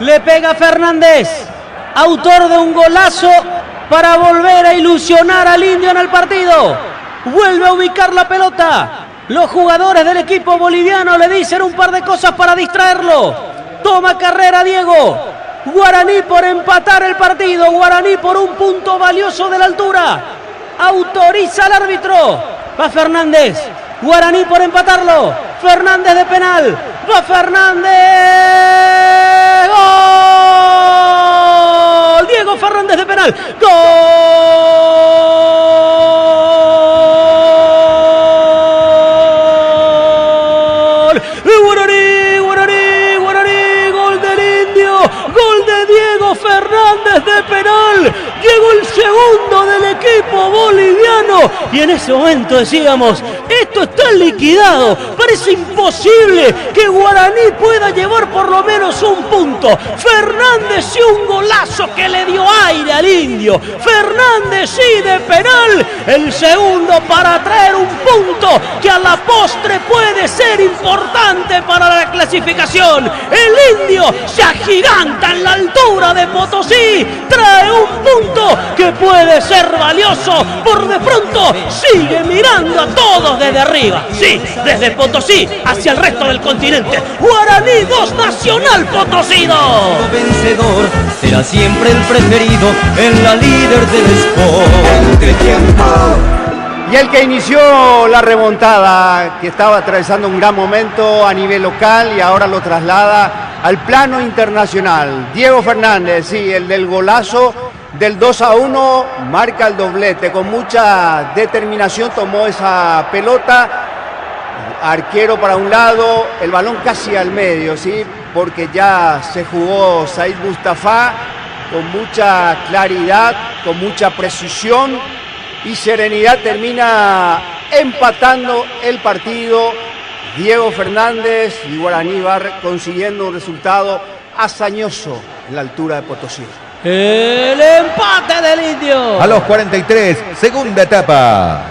Le pega Fernández, autor de un golazo para volver a ilusionar al Indio en el partido. Vuelve a ubicar la pelota. Los jugadores del equipo boliviano le dicen un par de cosas para distraerlo. Toma carrera Diego. Guaraní por empatar el partido. Guaraní por un punto valioso de la altura. Autoriza al árbitro. Va Fernández. Guaraní por empatarlo. Fernández de penal. Va Fernández. ¡Gol! Diego Fernández de penal. ¡Gol! Guaraní, Guaraní, Guaraní. Gol del Indio. Gol de Diego Fernández de penal. Llegó el segundo del equipo boliviano y en ese momento decíamos, esto está liquidado, parece imposible que Guaraní pueda llevar por lo menos un punto. Fernández sí, un golazo que le dio aire al Indio. Fernández sí, de penal, el segundo para traer un punto que a la postre puede ser importante para la clasificación. El Indio se agiganta en la altura de Potosí, trae un punto que puede ser valioso. Por de pronto sigue mirando a todos desde arriba, sí, desde Potosí hacia el resto del continente. Guaraní 2, Nacional Potosí 2. Vencedor será siempre el preferido en la líder del sport. Y el que inició la remontada, que estaba atravesando un gran momento a nivel local y ahora lo traslada al plano internacional. Diego Fernández, sí, el del golazo del 2-1, marca el doblete. Con mucha determinación tomó esa pelota. Arquero para un lado, el balón casi al medio, sí, porque ya se jugó Said Mustafa con mucha claridad, con mucha precisión y serenidad. Termina empatando el partido Diego Fernández y Guaraní va consiguiendo un resultado hazañoso en la altura de Potosí. El empate del Indio. A los 43, segunda etapa.